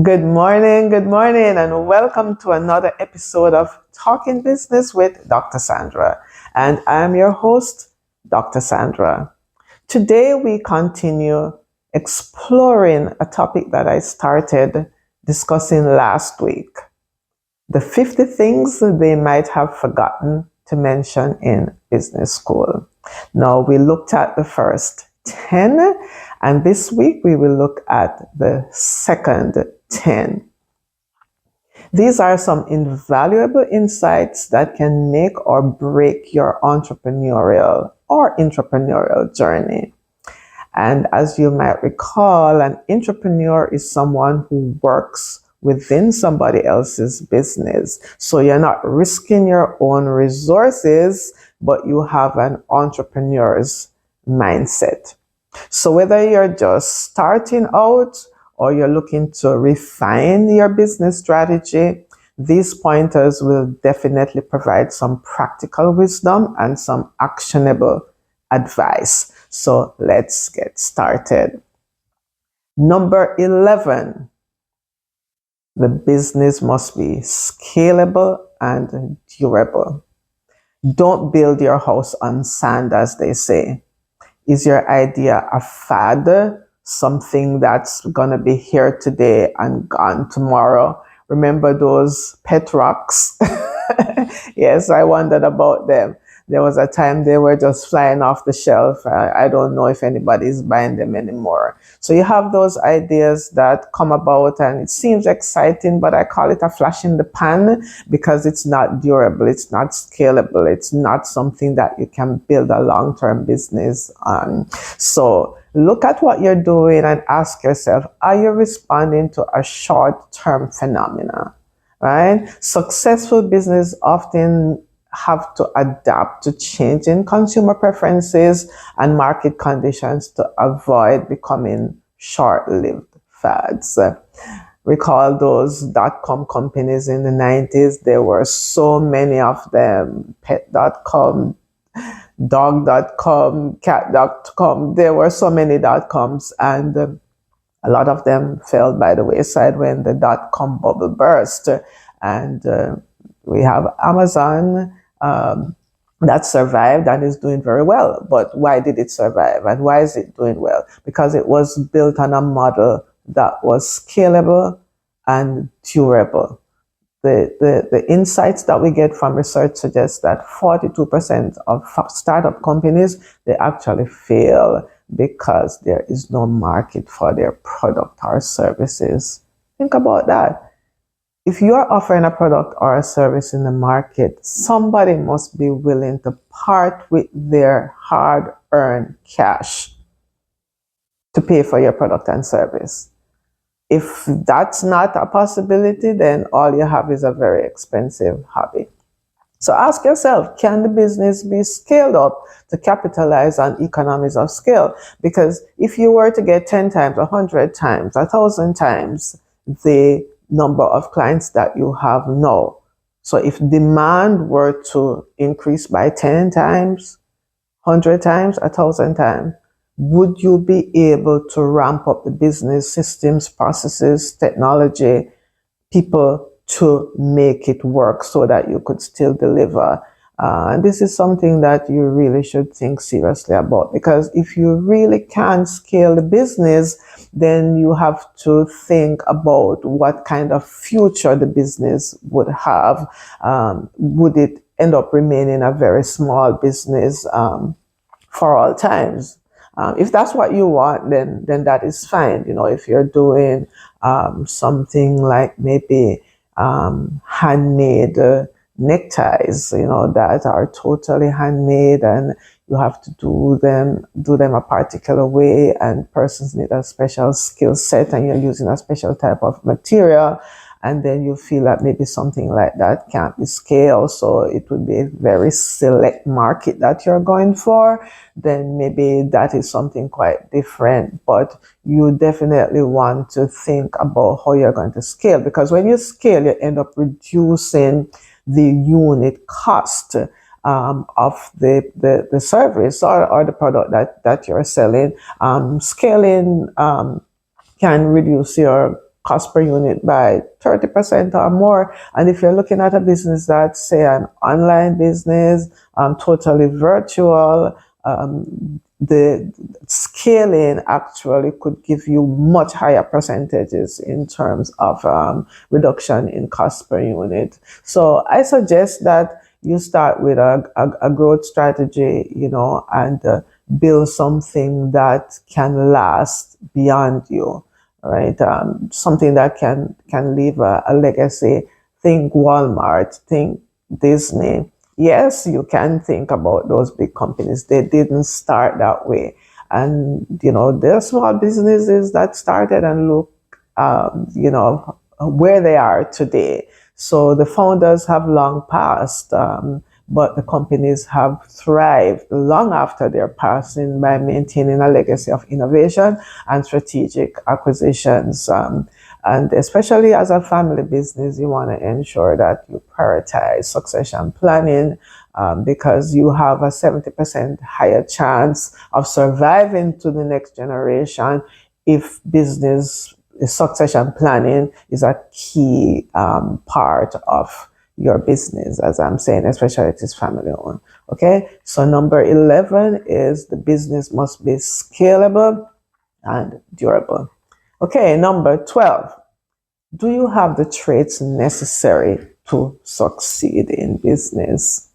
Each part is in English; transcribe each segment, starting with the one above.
Good morning, and welcome to another episode of Talking Business with Dr. Sandra. And I'm your host, Dr. Sandra. Today, we continue exploring a topic that I started discussing last week, the 50 things they might have forgotten to mention in business school. Now, we looked at the first 10, and this week we will look at the second 10. These are some invaluable insights that can make or break your entrepreneurial or intrapreneurial journey. And as you might recall, an entrepreneur is someone who works within somebody else's business. So you're not risking your own resources, but you have an entrepreneur's mindset. So whether you're just starting out or you're looking to refine your business strategy, these pointers will definitely provide some practical wisdom and some actionable advice. So let's get started. Number 11, the business must be scalable and durable. Don't build your house on sand, as they say. Is your idea a fad? Something that's gonna be here today and gone tomorrow? Remember those pet rocks? Yes, I wondered about them. There was a time they were just flying off the shelf. I don't know if anybody's buying them anymore. So you have those ideas that come about and it seems exciting, but I call it a flash in the pan because it's not durable, it's not scalable, it's not something that you can build a long-term business on. So look at what you're doing and ask yourself, are you responding to a short-term phenomena? Right? Successful business often have to adapt to changing consumer preferences and market conditions to avoid becoming short-lived fads. Recall those dot-com companies in the 90s. There were so many of them. Pet.com, dog.com, cat.com. There were so many dot-coms, and a lot of them fell by the wayside when the dot-com bubble burst. And we have Amazon that survived and is doing very well. But why did it survive? And why is it doing well? Because it was built on a model that was scalable and durable. The insights that we get from research suggests that 42% of startup companies, they actually fail because there is no market for their product or services. Think about that. If you are offering a product or a service in the market, somebody must be willing to part with their hard-earned cash to pay for your product and service. If that's not a possibility, then all you have is a very expensive hobby. So ask yourself, can the business be scaled up to capitalize on economies of scale? Because if you were to get 10 times, 100 times, 1,000 times the number of clients that you have now, so if demand were to increase by 10 times, 100 times, 1,000 times, would you be able to ramp up the business systems, processes, technology, people to make it work so that you could still deliver? And this is something that you really should think seriously about, because if you really can't scale the business, then you have to think about what kind of future the business would have. Would it end up remaining a very small business for all times? If that's what you want, then that is fine. You know, if you're doing something like maybe handmade neckties, you know, that are totally handmade and you have to do them a particular way, and persons need a special skill set and you're using a special type of material, and then you feel that maybe something like that can't be scaled, so it would be a very select market that you're going for, then maybe that is something quite different. But you definitely want to think about how you're going to scale, because when you scale, you end up reducing the unit cost of the service or the product that you're selling. Scaling can reduce your cost per unit by 30% or more. And if you're looking at a business that's, say, an online business, totally virtual, the scaling actually could give you much higher percentages in terms of reduction in cost per unit. So I suggest that you start with a growth strategy, and build something that can last beyond you, right? Something that can leave a legacy. Think Walmart, think Disney. Yes, you can think about those big companies. They didn't start that way. And, there are small businesses that started and look, where they are today. So the founders have long passed, but the companies have thrived long after their passing by maintaining a legacy of innovation and strategic acquisitions. And especially as a family business, you want to ensure that you prioritize succession planning, because you have a 70% higher chance of surviving to the next generation if business succession planning is a key part of your business, as I'm saying, especially if it's family owned. Okay, so number 11 is the business must be scalable and durable. Okay, number 12. Do you have the traits necessary to succeed in business?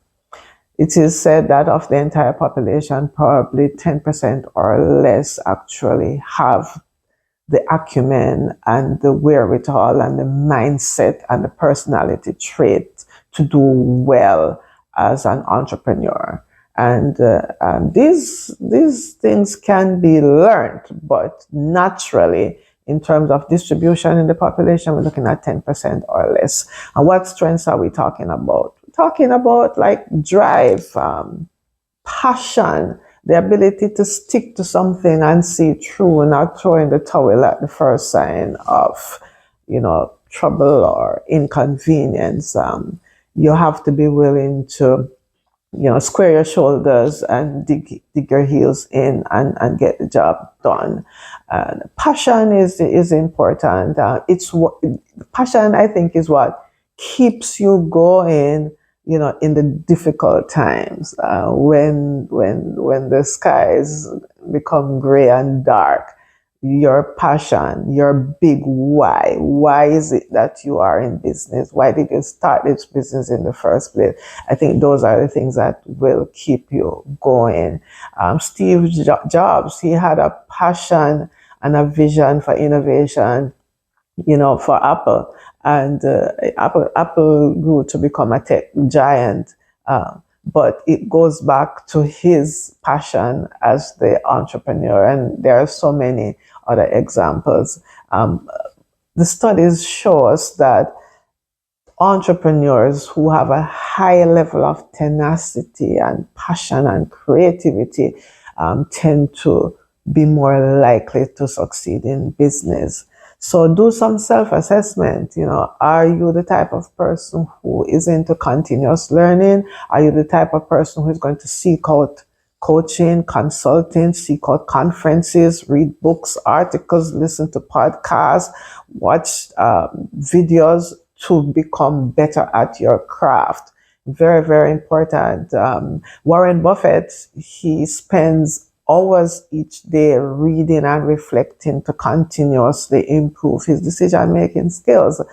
It is said that of the entire population, probably 10% or less actually have the acumen and the wherewithal and the mindset and the personality trait to do well as an entrepreneur. And these things can be learned, but naturally, in terms of distribution in the population, we're looking at 10% or less. And what strengths are we talking about? We're talking about like drive, passion, the ability to stick to something and see it through, not throw in the towel at the first sign of, trouble or inconvenience. You have to be willing to, square your shoulders and dig your heels in and get the job done. Passion is important. It's what passion, I think, is what keeps you going, in the difficult times, when the skies become gray and dark. Your passion, your big why. Why is it that you are in business? Why did you start this business in the first place? I think those are the things that will keep you going. Steve Jobs, he had a passion and a vision for innovation, for Apple. And Apple grew to become a tech giant. But it goes back to his passion as the entrepreneur. And there are so many other examples. The studies show us that entrepreneurs who have a high level of tenacity and passion and creativity tend to be more likely to succeed in business. So do some self-assessment. Are you the type of person who is into continuous learning? Are you the type of person who is going to seek out coaching, consulting, seek out conferences, read books, articles, listen to podcasts, watch videos to become better at your craft? Very, very important. Warren Buffett, he spends hours each day reading and reflecting to continuously improve his decision-making skills.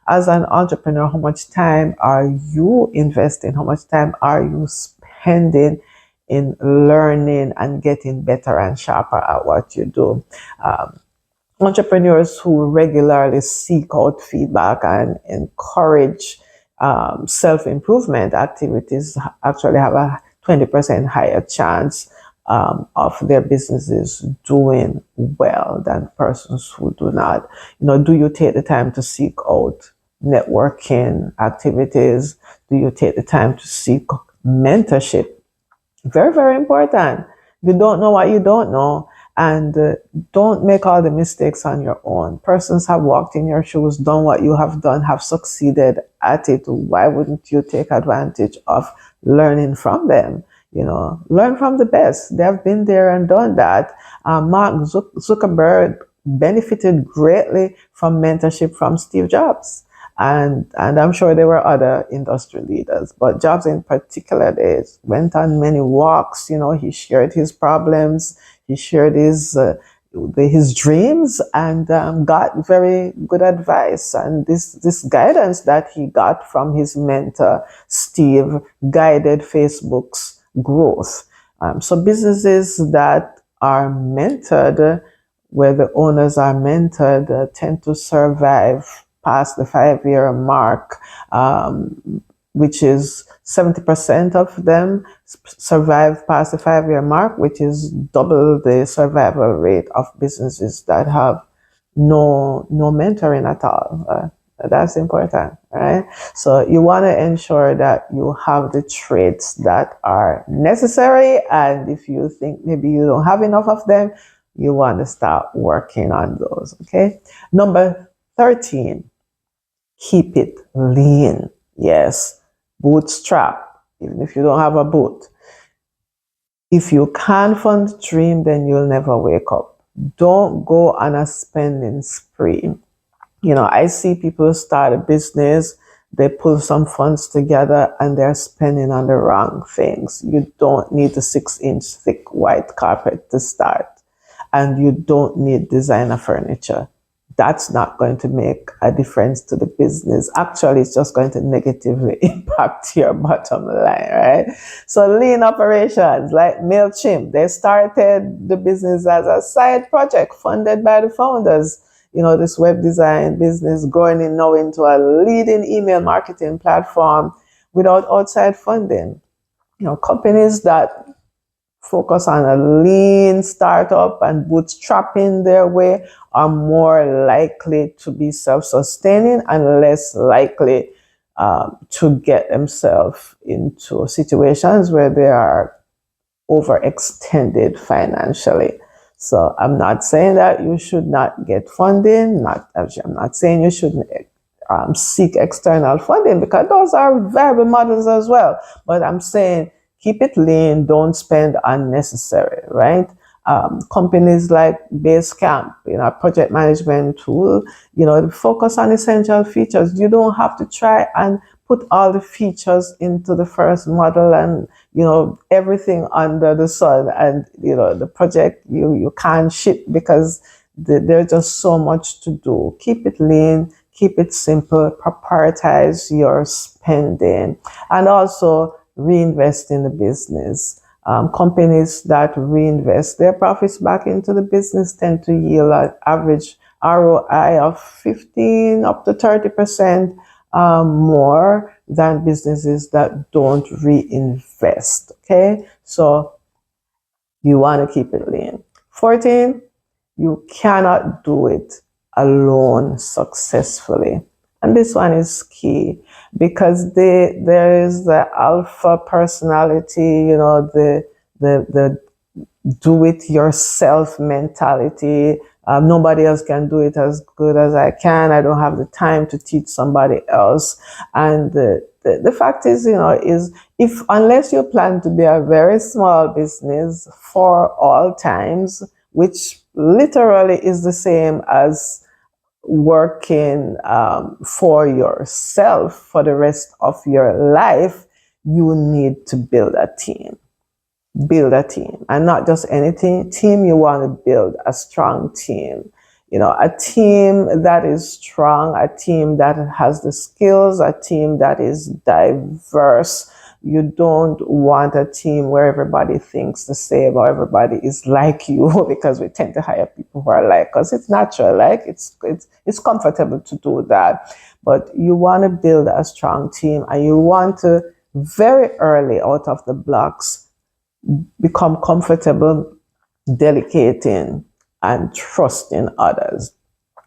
As an entrepreneur, how much time are you investing? How much time are you spending in learning and getting better and sharper at what you do? Entrepreneurs who regularly seek out feedback and encourage self-improvement activities actually have a 20% higher chance of their businesses doing well than persons who do not. Do you take the time to seek out networking activities? Do you take the time to seek mentorship? Very, very important. You don't know what you don't know. And don't make all the mistakes on your own. Persons have walked in your shoes, done what you have done, have succeeded at it. Why wouldn't you take advantage of learning from them? Learn from the best. They have been there and done that. Mark Zuckerberg benefited greatly from mentorship from Steve Jobs. And I'm sure there were other industry leaders, but Jobs in particular, they went on many walks. He shared his problems, he shared his dreams, and got very good advice. And this guidance that he got from his mentor Steve guided Facebook's growth. So businesses that are mentored, where the owners are mentored, tend to survive past the 5-year mark, which is 70% of them survive past the 5-year mark, which is double the survival rate of businesses that have no mentoring at all. That's important, right? So you want to ensure that you have the traits that are necessary, and if you think maybe you don't have enough of them, you want to start working on those. Okay. Number 13, keep it lean. Yes, bootstrap, even if you don't have a boot. If you can't fund the dream, then you'll never wake up. Don't go on a spending spree. I see people start a business, they pull some funds together, and they're spending on the wrong things. You don't need a 6-inch thick white carpet to start, and you don't need designer furniture. That's not going to make a difference to the business. Actually, it's just going to negatively impact your bottom line, right? So lean operations like MailChimp, they started the business as a side project funded by the founders. This web design business growing now into a leading email marketing platform without outside funding. Companies that focus on a lean startup and bootstrapping their way are more likely to be self-sustaining and less likely to get themselves into situations where they are overextended financially. So I'm not saying that you should not get funding. I'm not saying you shouldn't seek external funding, because those are viable models as well. But I'm saying keep it lean, don't spend unnecessary, right? Companies like Basecamp, a project management tool, focus on essential features. You don't have to try and put all the features into the first model and, everything under the sun. And, the project you can't ship because there's just so much to do. Keep it lean, keep it simple, prioritize your spending, and also reinvest in the business. Companies that reinvest their profits back into the business tend to yield an average ROI of 15 up to 30% more than businesses that don't reinvest. Okay, so you want to keep it lean. 14, you cannot do it alone successfully. And this one is key, because there is the alpha personality, the do it yourself mentality. Nobody else can do it as good as I can. I don't have the time to teach somebody else. And the fact is, is if unless you plan to be a very small business for all times, which literally is the same as working for yourself for the rest of your life, you need to build a team. Build a team, and not just any team. You want to build a strong team. A team that is strong, a team that has the skills, a team that is diverse. You don't want a team where everybody thinks the same or everybody is like you, because we tend to hire people who are like us. It's natural, like it's comfortable to do that. But you want to build a strong team, and you want to very early out of the blocks become comfortable delegating and trusting others.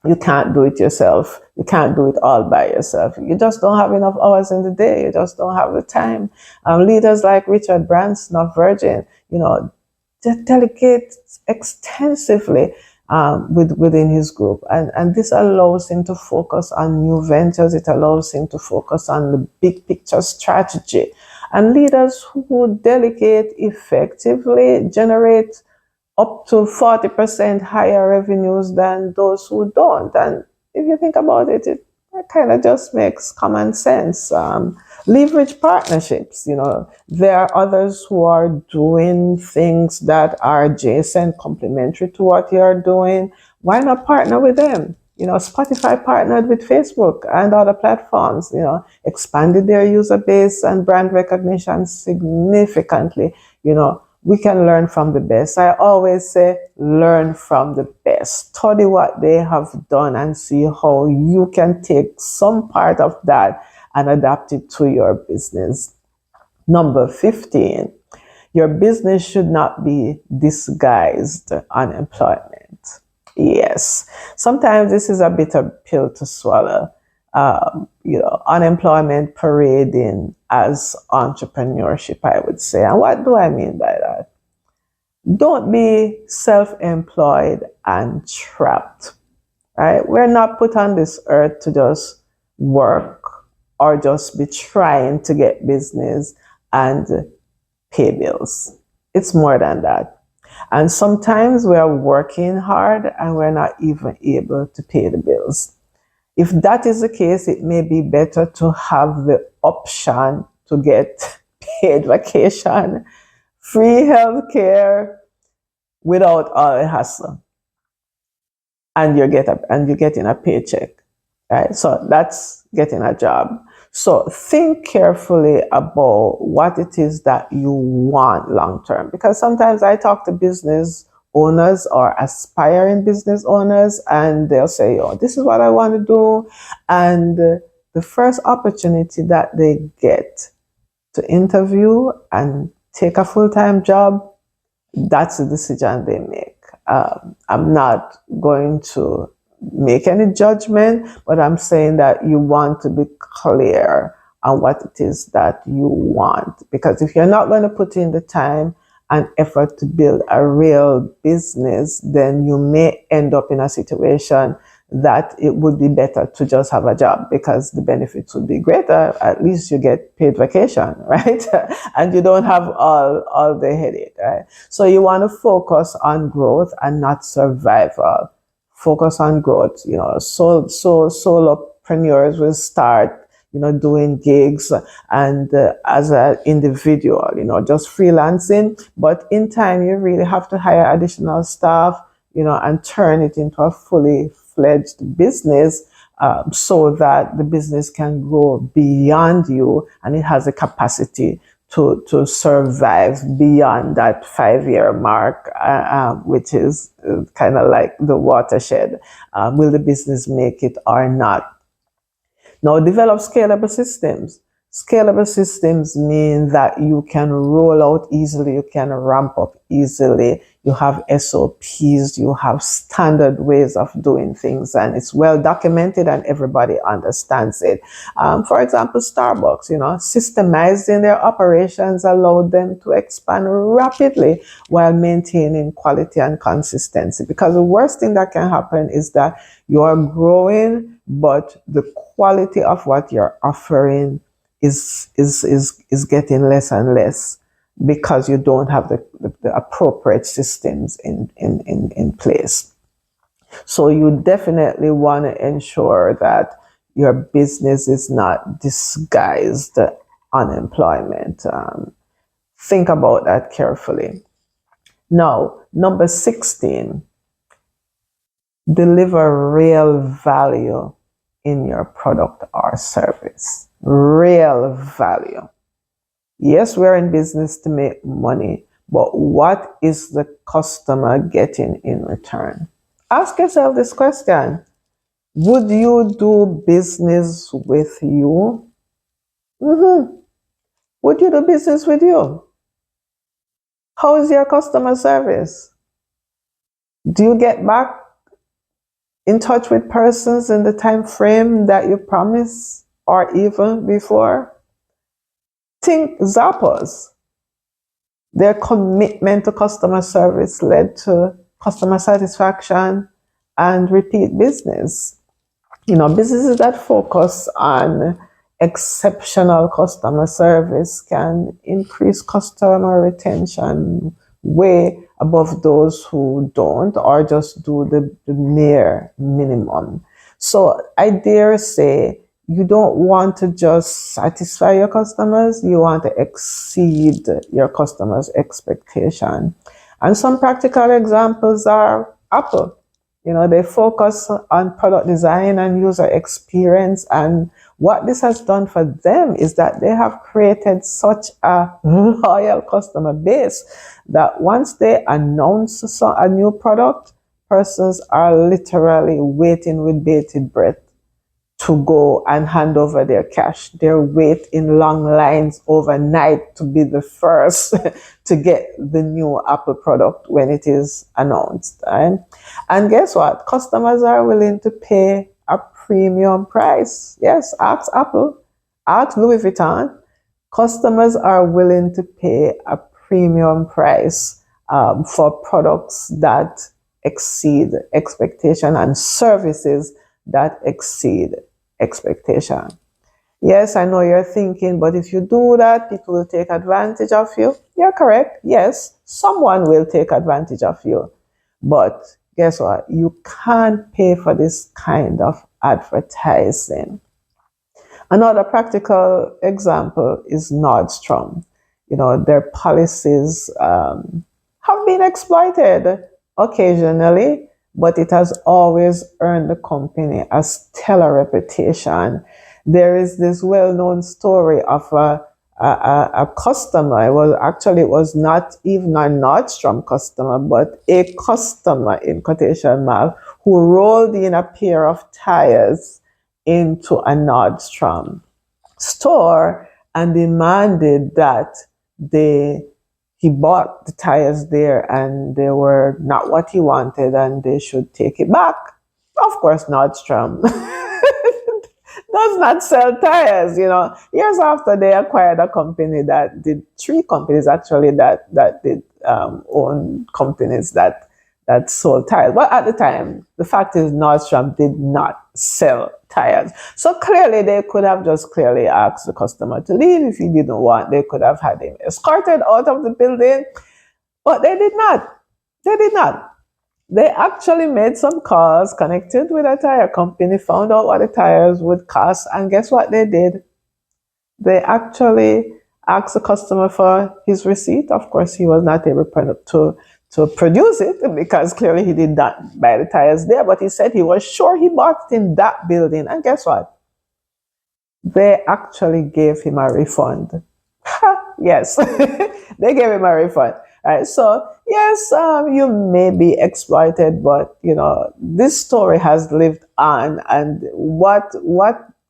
You can't do it yourself. You can't do it all by yourself. You just don't have enough hours in the day. You just don't have the time. Leaders like Richard Branson of Virgin, delegate extensively within his group. And this allows him to focus on new ventures. It allows him to focus on the big picture strategy. And leaders who delegate effectively generate up to 40% higher revenues than those who don't. And if you think about it, it kind of just makes common sense. Leverage partnerships, there are others who are doing things that are adjacent, complementary to what you're doing. Why not partner with them? Spotify partnered with Facebook and other platforms, expanded their user base and brand recognition significantly. We can learn from the best. I always say, learn from the best. Study what they have done and see how you can take some part of that and adapt it to your business. Number 15, your business should not be disguised unemployment. Yes, sometimes this is a bitter pill to swallow. Unemployment parading as entrepreneurship, I would say. And what do I mean by that? Don't be self-employed and trapped, right? We're not put on this earth to just work or just be trying to get business and pay bills. It's more than that. And sometimes we're working hard and we're not even able to pay the bills. If that is the case, it may be better to have the option to get paid vacation, free healthcare without all the hassle. And you're getting a paycheck. Right? So that's getting a job. So think carefully about what it is that you want long term. Because sometimes I talk to business owners or aspiring business owners, and they'll say, oh, this is what I want to do. And the first opportunity that they get to interview and take a full-time job, that's the decision they make. I'm not going to make any judgment, but I'm saying that you want to be clear on what it is that you want. Because if you're not going to put in the time and effort to build a real business, then you may end up in a situation that it would be better to just have a job because the benefits would be greater. At least you get paid vacation, right? And you don't have all the headache, right? So you want to focus on growth and not survival. Focus on growth. Solopreneurs will start doing gigs and as an individual, just freelancing. But in time, you really have to hire additional staff, and turn it into a fully fledged business so that the business can grow beyond you and it has a capacity to survive beyond that 5-year mark, which is kind of like the watershed. Will the business make it or not? Now, develop scalable systems. Scalable systems mean that you can roll out easily, you can ramp up easily, you have SOPs, you have standard ways of doing things, and it's well documented and everybody understands it. For example, Starbucks, systemizing their operations allowed them to expand rapidly while maintaining quality and consistency. Because the worst thing that can happen is that you are growing, but the quality of what you're offering is getting less and less because you don't have the appropriate systems in place. So you definitely want to ensure that your business is not disguised unemployment. Think about that carefully. Now, number 16, deliver real value in your product or service. Real value. Yes, we're in business to make money, but what is the customer getting in return? Ask yourself this question. Would you do business with you? Would you do business with you? How is your customer service? Do you get back in touch with persons in the time frame that you promised or even before? Think Zappos. Their commitment to customer service led to customer satisfaction and repeat business. Businesses that focus on exceptional customer service can increase customer retention way above those who don't or just do the mere minimum. So I dare say you don't want to just satisfy your customers, you want to exceed your customers' expectation. And some practical examples are Apple. They focus on product design and user experience. And what this has done for them is that they have created such a loyal customer base that once they announce a new product, persons are literally waiting with bated breath to go and hand over their cash. They wait in long lines overnight to be the first to get the new Apple product when it is announced. Right? And guess what? Customers are willing to pay a premium price. Yes, ask Apple, ask Louis Vuitton. Customers are willing to pay a premium price for products that exceed expectation and services that exceed expectation. Yes, I know you're thinking, but if you do that, people will take advantage of you. You're correct. Yes, someone will take advantage of you. But guess what? You can't pay for this kind of advertising. Another practical example is Nordstrom. Their policies have been exploited occasionally, but it has always earned the company a stellar reputation. There is this well-known story of a customer. It was not even a Nordstrom customer, but a customer in quotation mark who rolled in a pair of tires into a Nordstrom store and demanded that he bought the tires there and they were not what he wanted and they should take it back. Of course, Nordstrom does not sell tires. Years after, they acquired a company that did, three companies actually that did own companies that sold tires. But at the time, the fact is Nordstrom did not sell tires. So clearly they could have just clearly asked the customer to leave. If he didn't want, they could have had him escorted out of the building. But they did not. They did not. They actually made some calls, connected with a tire company, found out what the tires would cost, and guess what they did? They actually asked the customer for his receipt. Of course, he was not able to produce it because clearly he did not buy the tires there, but he said he was sure he bought it in that building. And guess what? They actually gave him a refund. Yes, they gave him a refund. Right. So yes, you may be exploited, but this story has lived on, and what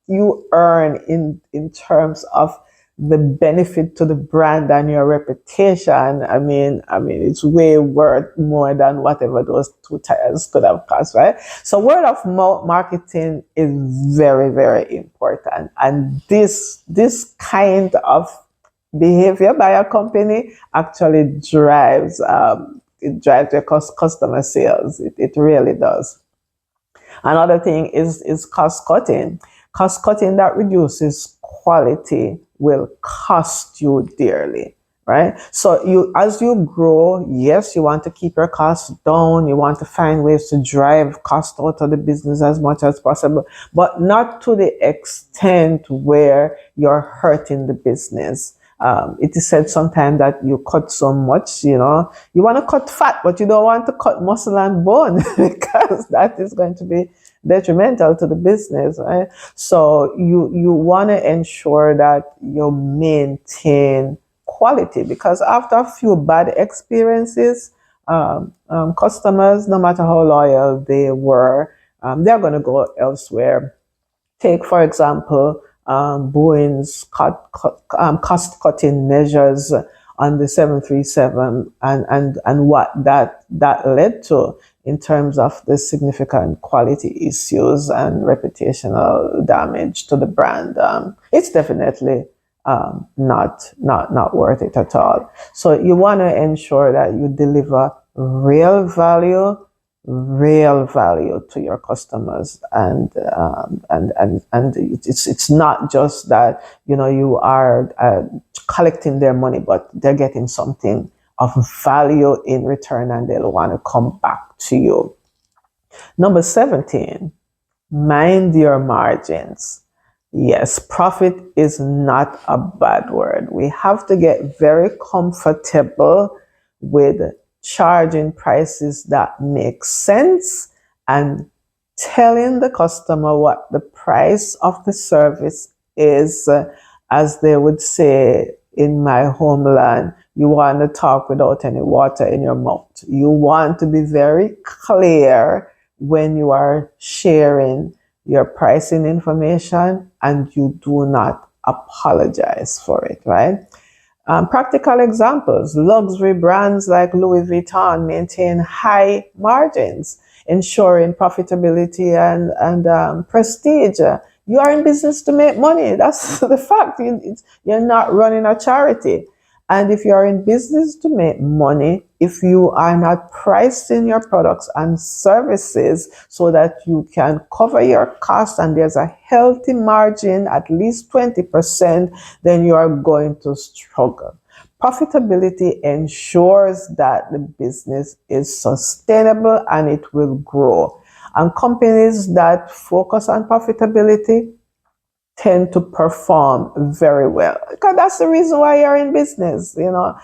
you earn in terms of the benefit to the brand and your reputation, I mean, it's way worth more than whatever those two tires could have cost, right? So word of mouth marketing is very, very important, and this kind of behavior by a company actually drives your customer sales. It really does. Another thing is cost cutting. Cost cutting that reduces quality will cost you dearly, right? So as you grow, yes, you want to keep your costs down. You want to find ways to drive cost out of the business as much as possible, but not to the extent where you're hurting the business. It is said sometimes that you cut so much, you want to cut fat, but you don't want to cut muscle and bone because that is going to be detrimental to the business, right? So you want to ensure that you maintain quality, because after a few bad experiences, customers, no matter how loyal they were, they're going to go elsewhere. Take, for example, Boeing's cost-cutting measures on the 737 and what that led to in terms of the significant quality issues and reputational damage to the brand. It's definitely not worth it at all. So you want to ensure that you deliver real value to your customers, and it's not just that you are collecting their money, but they're getting something of value in return, and they'll want to come back to you. Number 17, mind your margins. Yes, profit is not a bad word. We have to get very comfortable with charging prices that make sense and telling the customer what the price of the service is. As they would say in my homeland, you want to talk without any water in your mouth. You want to be very clear when you are sharing your pricing information, and you do not apologize for it, right? Practical examples: luxury brands like Louis Vuitton maintain high margins, ensuring profitability and prestige. You are in business to make money. That's the fact. You're not running a charity. And if you are in business to make money, if you are not pricing your products and services so that you can cover your costs and there's a healthy margin, at least 20%, then you are going to struggle. Profitability ensures that the business is sustainable and it will grow. And companies that focus on profitability tend to perform very well, because that's the reason why you're in business. Now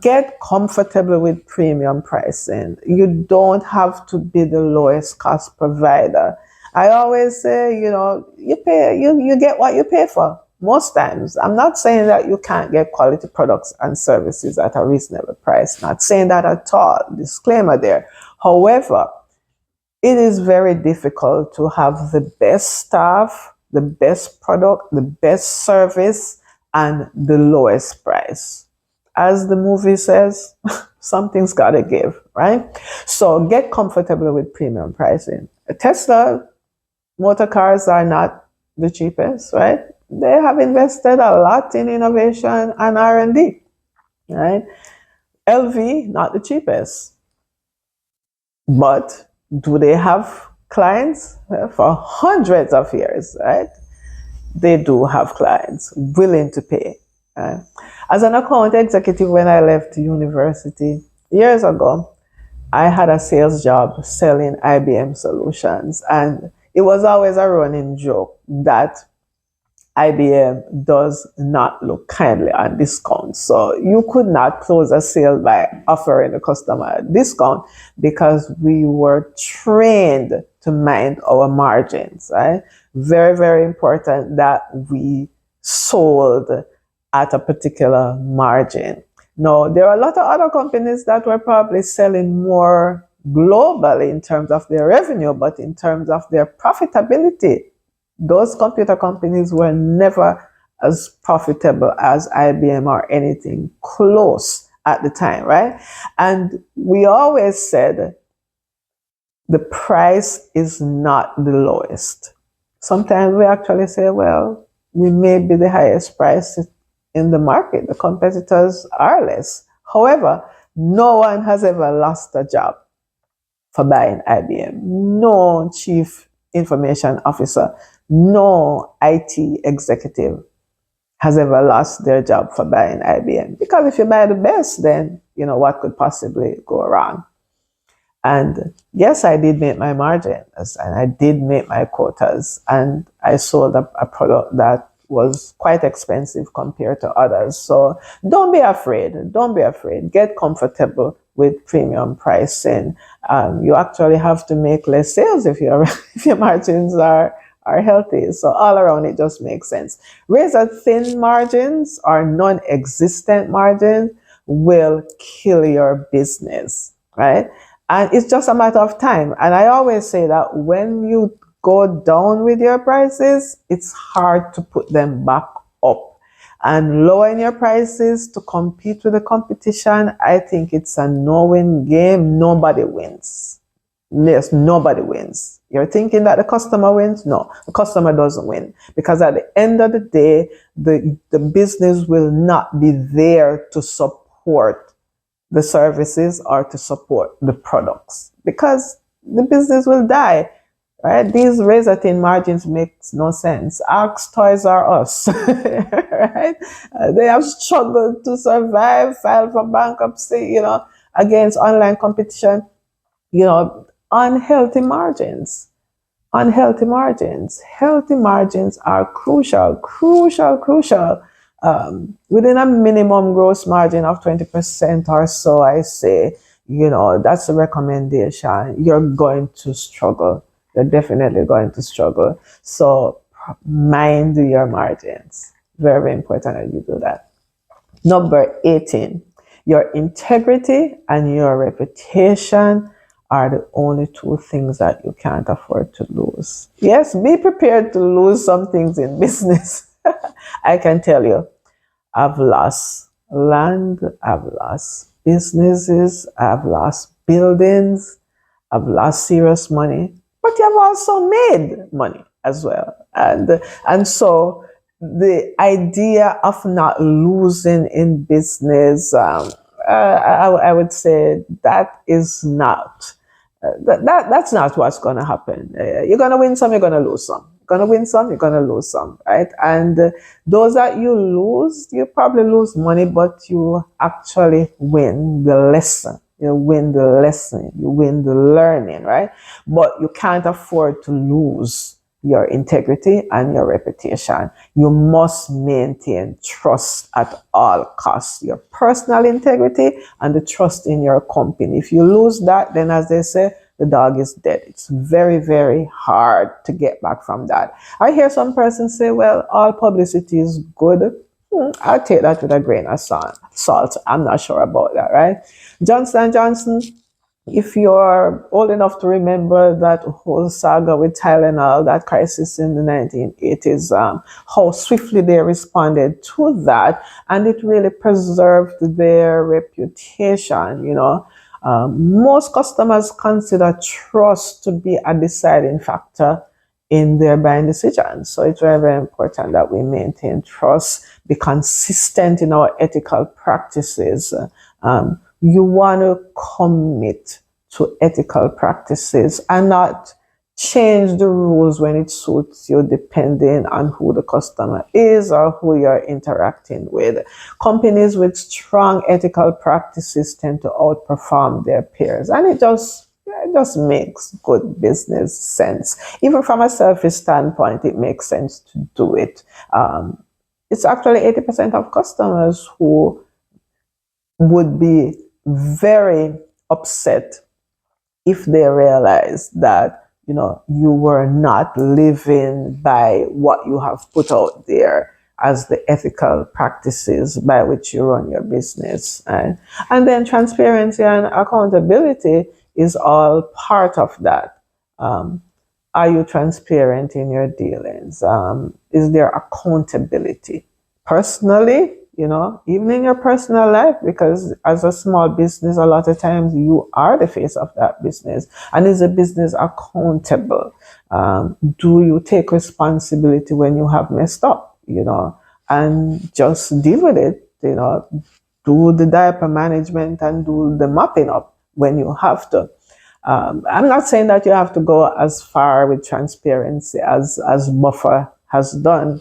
get comfortable with premium pricing. You don't have to be the lowest cost provider. I always say, you get what you pay for. Most times, I'm not saying that you can't get quality products and services at a reasonable price. Not saying that at all. Disclaimer there. However, it is very difficult to have the best staff, the best product, the best service, and the lowest price. As the movie says, something's got to give, right? So get comfortable with premium pricing. Tesla motor cars are not the cheapest, right? They have invested a lot in innovation and R&D, right? LV, not the cheapest. But do they have clients? For hundreds of years, right? They do have clients willing to pay. Right? As an account executive, when I left university years ago, I had a sales job selling IBM solutions, and it was always a running joke that IBM does not look kindly on discounts. So you could not close a sale by offering the customer a discount, because we were trained to mind our margins, right? Very, very important that we sold at a particular margin. Now, there are a lot of other companies that were probably selling more globally in terms of their revenue, but in terms of their profitability, those computer companies were never as profitable as IBM or anything close at the time, right? And we always said the price is not the lowest. Sometimes we actually say, well, we may be the highest price in the market. The competitors are less. However, no one has ever lost a job for buying IBM. No chief information officer, no IT executive has ever lost their job for buying IBM. Because if you buy the best, then what could possibly go wrong? And yes, I did make my margins and I did make my quotas, and I sold a product that was quite expensive compared to others. So don't be afraid. Don't be afraid. Get comfortable with premium pricing. You actually have to make less sales if your margins are healthy. So all around, it just makes sense. Razor thin margins or non-existent margins will kill your business, right? And it's just a matter of time. And I always say that when you go down with your prices, it's hard to put them back up. And lowering your prices to compete with the competition, I think it's a no-win game. Nobody wins. Yes, nobody wins. You're thinking that the customer wins? No, the customer doesn't win. Because at the end of the day, the business will not be there to support the services or to support the products, because the business will die, right? These razor thin margins makes no sense. Ask Toys R Us, right? They have struggled to survive, filed for bankruptcy, against online competition, unhealthy margins. Unhealthy margins. Healthy margins are crucial, crucial, crucial. Within a minimum gross margin of 20% or so, I say, that's a recommendation. You're going to struggle. You're definitely going to struggle. So mind your margins. Very, very important that you do that. Number 18, your integrity and your reputation are the only two things that you can't afford to lose. Yes, be prepared to lose some things in business. I can tell you, I've lost land, I've lost businesses, I've lost buildings, I've lost serious money, but you've also made money as well. And so the idea of not losing in business, I would say that is not that's not what's going to happen. You're going to win some, you're going to lose some. You're going to win some, you're going to lose some, right? And those that you lose, you probably lose money, but you actually win the lesson. You win the lesson, you win the learning, right? But you can't afford to lose your integrity and your reputation. You must maintain trust at all costs, your personal integrity and the trust in your company. If you lose that, then as they say, the dog is dead. It's very, very hard to get back from that. I hear some person say, well, all publicity is good. I'll take that with a grain of salt. I'm not sure about that, right? Johnson & Johnson, if you're old enough to remember that whole saga with Tylenol, that crisis in the 1980s, how swiftly they responded to that, and it really preserved their reputation. Most customers consider trust to be a deciding factor in their buying decisions. So it's very, very important that we maintain trust, be consistent in our ethical practices. You want to commit to ethical practices and not change the rules when it suits you, depending on who the customer is or who you're interacting with. Companies with strong ethical practices tend to outperform their peers, and it just makes good business sense. Even from a selfish standpoint, it makes sense to do it. It's actually 80% of customers who would be very upset if they realize that you were not living by what you have put out there as the ethical practices by which you run your business. And then transparency and accountability is all part of that. Are you transparent in your dealings? Is there accountability? Personally, even in your personal life, because as a small business, a lot of times you are the face of that business. And is the business accountable? Do you take responsibility when you have messed up, and just deal with it, do the diaper management and do the mopping up when you have to. I'm not saying that you have to go as far with transparency as Buffer has done.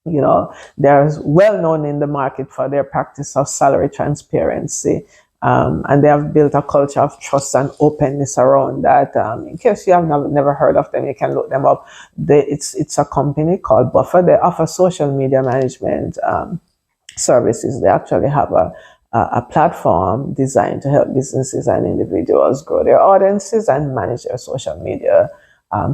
They're well known in the market for their practice of salary transparency. And they have built a culture of trust and openness around that. In case you have never heard of them, you can look them up. It's a company called Buffer. They offer social media management services. They actually have a platform designed to help businesses and individuals grow their audiences and manage their social media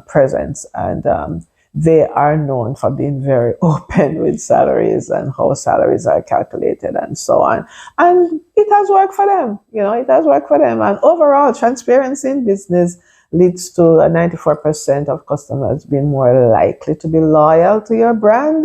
presence. And they are known for being very open with salaries and how salaries are calculated and so on. And it has worked for them. It has worked for them. And overall, transparency in business leads to a 94% of customers being more likely to be loyal to your brand.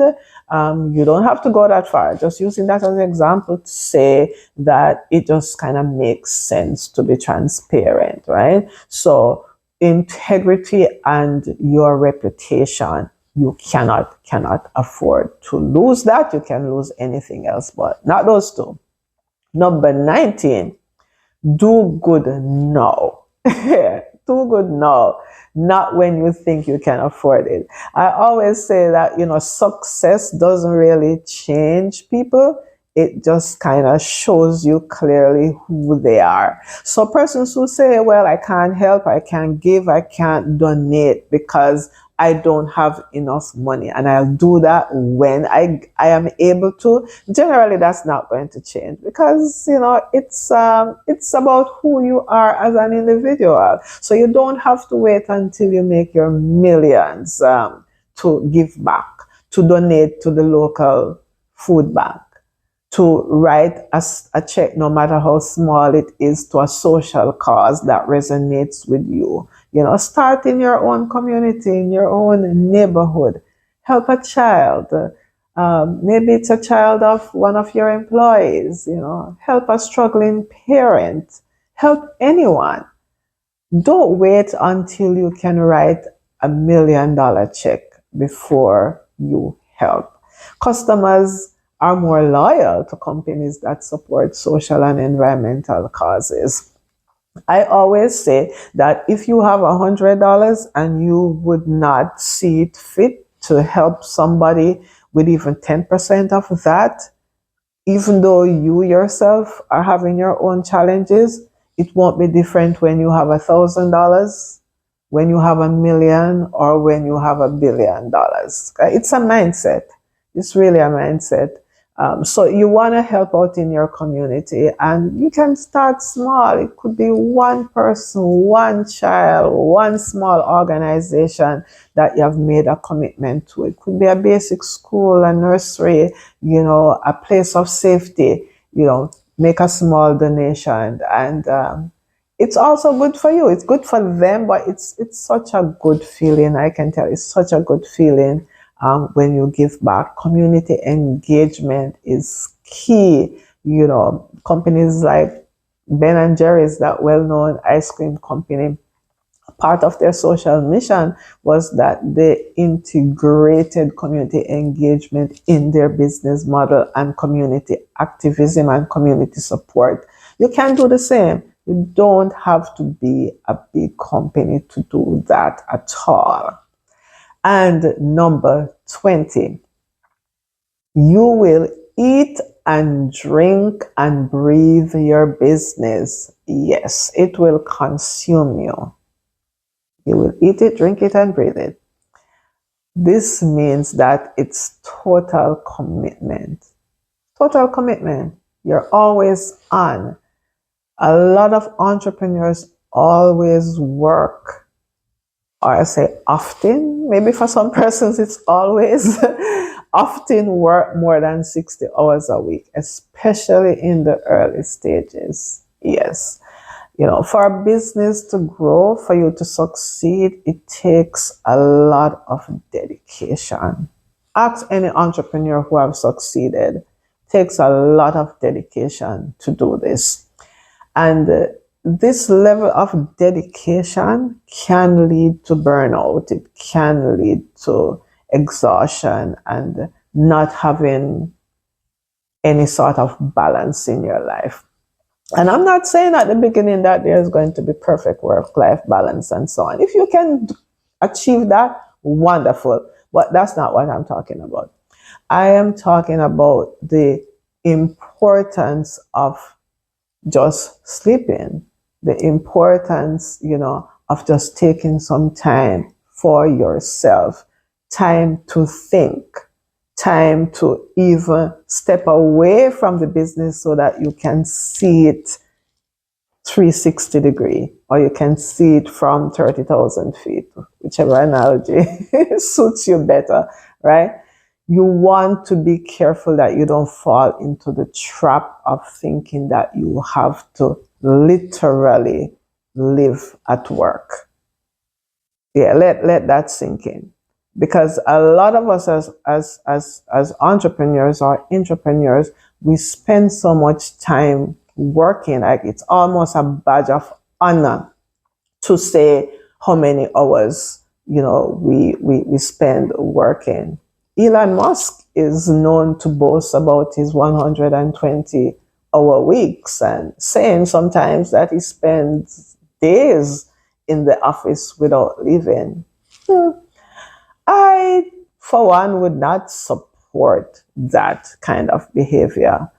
You don't have to go that far. Just using that as an example to say that it just kind of makes sense to be transparent, right? So integrity and your reputation, you cannot afford to lose that. You can lose anything else, but not those two. Number 19, do good now. too good. No, not when you think you can afford it. I always say that, success doesn't really change people. It just kind of shows you clearly who they are. So persons who say, well, I can't help, I can't give, I can't donate because I don't have enough money, and I'll do that when I am able to. Generally, that's not going to change because it's about who you are as an individual. So you don't have to wait until you make your millions to give back, to donate to the local food bank, to write a check, no matter how small it is, to a social cause that resonates with you. Start in your own community, in your own neighborhood. Help a child. Maybe it's a child of one of your employees. Help a struggling parent. Help anyone. Don't wait until you can write $1 million check before you help. Customers are more loyal to companies that support social and environmental causes. I always say that if you have $100 and you would not see it fit to help somebody with even 10% of that, even though you yourself are having your own challenges, it won't be different when you have $1,000, when you have 1 million, or when you have $1 billion. It's a mindset. It's really a mindset. So you want to help out in your community, and you can start small. It could be one person, one child, one small organization that you have made a commitment to. It could be a basic school, a nursery, a place of safety. Make a small donation, and it's also good for you. It's good for them, but it's such a good feeling. I can tell it's such a good feeling when you give back. Community engagement is key. Companies like Ben and Jerry's, that well-known ice cream company, part of their social mission was that they integrated community engagement in their business model, and community activism and community support. You can do the same. You don't have to be a big company to do that at all. And number 20, you will eat and drink and breathe your business. Yes, it will consume you. You will eat it, drink it, and breathe it. This means that it's total commitment. Total commitment. You're always on. A lot of entrepreneurs always work, or I say often, maybe for some persons it's always, often work more than 60 hours a week, especially in the early stages. Yes. For a business to grow, for you to succeed, it takes a lot of dedication. Ask any entrepreneur who have succeeded. It takes a lot of dedication to do this. And this level of dedication can lead to burnout. It can lead to exhaustion and not having any sort of balance in your life. And I'm not saying at the beginning that there's going to be perfect work-life balance and so on. If you can achieve that, wonderful. But that's not what I'm talking about. I am talking about the importance of just sleeping, the importance, of just taking some time for yourself, time to think, time to even step away from the business so that you can see it 360 degree, or you can see it from 30,000 feet, whichever analogy suits you better, right? You want to be careful that you don't fall into the trap of thinking that you have to literally live at work. Yeah, let that sink in. Because a lot of us as entrepreneurs or intrapreneurs, we spend so much time working, like it's almost a badge of honor to say how many hours we spend working. Elon Musk is known to boast about his 120-hour weeks, and saying sometimes that he spends days in the office without leaving. I, for one, would not support that kind of behavior.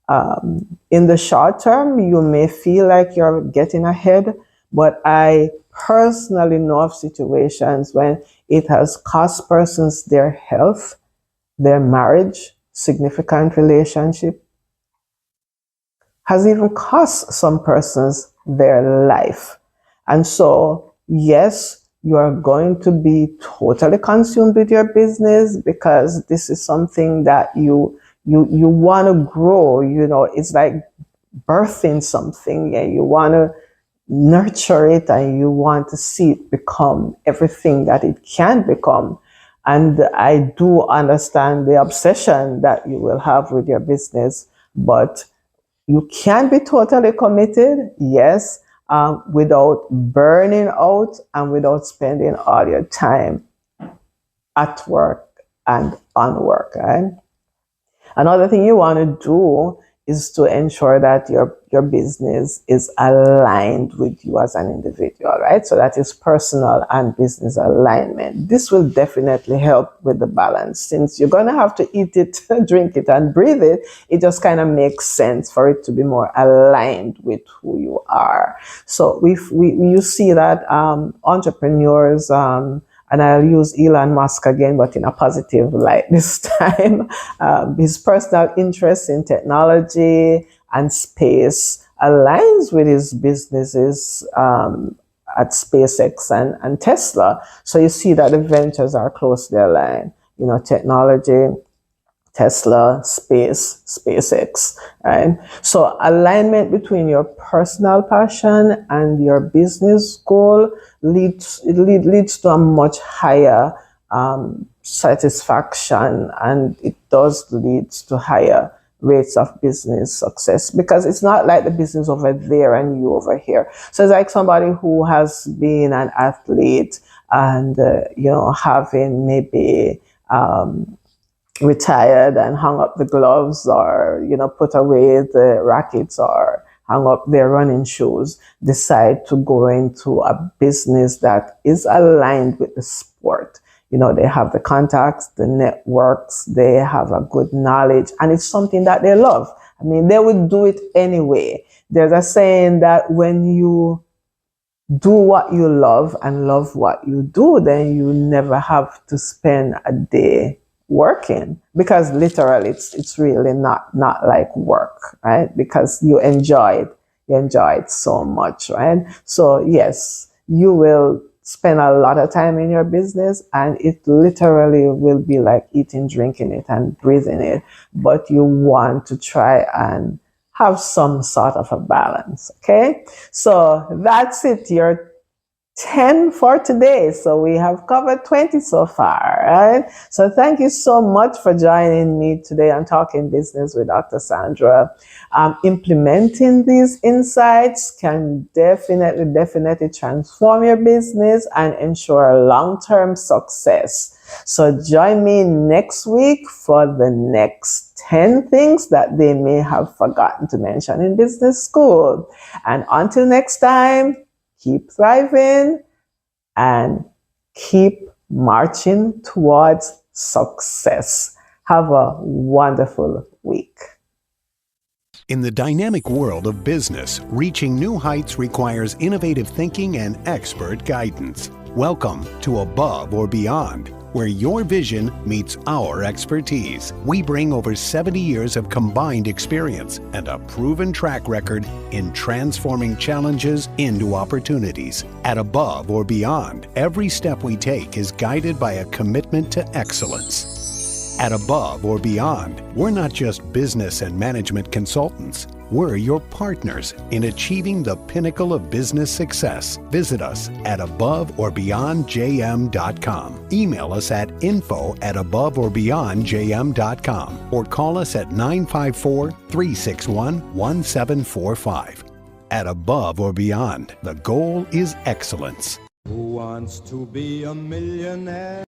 In the short term, you may feel like you're getting ahead, but I personally know of situations when it has cost persons their health, their marriage, significant relationship, has even cost some persons their life. And so, yes, you are going to be totally consumed with your business because this is something that you want to grow. It's like birthing something. Yeah, you want to nurture it and you want to see it become everything that it can become. And I do understand the obsession that you will have with your business, but you can be totally committed, yes, without burning out and without spending all your time at work and on work, right? Another thing you want to do is to ensure that your business is aligned with you as an individual, right? So that is personal and business alignment. This will definitely help with the balance. Since you're going to have to eat it, drink it, and breathe it, it just kind of makes sense for it to be more aligned with who you are. So you see that entrepreneurs, and I'll use Elon Musk again, but in a positive light this time. His personal interest in technology and space aligns with his businesses at SpaceX and Tesla. So you see that the ventures are closely aligned. Technology, Tesla, space, SpaceX, right? So alignment between your personal passion and your business goal leads to a much higher satisfaction, and it does lead to higher rates of business success because it's not like the business over there and you over here. So it's like somebody who has been an athlete and having maybe retired and hung up the gloves or put away the rackets or hung up their running shoes, decide to go into a business that is aligned with the sport. They have the contacts, the networks, they have a good knowledge, and it's something that they love. I mean, they would do it anyway. There's a saying that when you do what you love and love what you do, then you never have to spend a day working, because literally it's really not like work, right? Because you enjoy it so much, right? So yes, you will spend a lot of time in your business and it literally will be like eating, drinking it and breathing it, but you want to try and have some sort of a balance. Okay, so that's it, your 10 for today. So we have covered 20 so far, right? So thank you so much for joining me today on Talking Business with Dr. Sandra. Implementing these insights can definitely transform your business and ensure long-term success. So join me next week for the next 10 things that they may have forgotten to mention in business school. And until next time, keep thriving and keep marching towards success. Have a wonderful week. In the dynamic world of business, reaching new heights requires innovative thinking and expert guidance. Welcome to Above or Beyond, where your vision meets our expertise. We bring over 70 years of combined experience and a proven track record in transforming challenges into opportunities. At Above or Beyond, every step we take is guided by a commitment to excellence. At Above or Beyond, we're not just business and management consultants. We're your partners in achieving the pinnacle of business success. Visit us at aboveorbeyondjm.com. Email us at info@aboveorbeyondjm.com or call us at 954-361-1745. At Above or Beyond, the goal is excellence. Who wants to be a millionaire?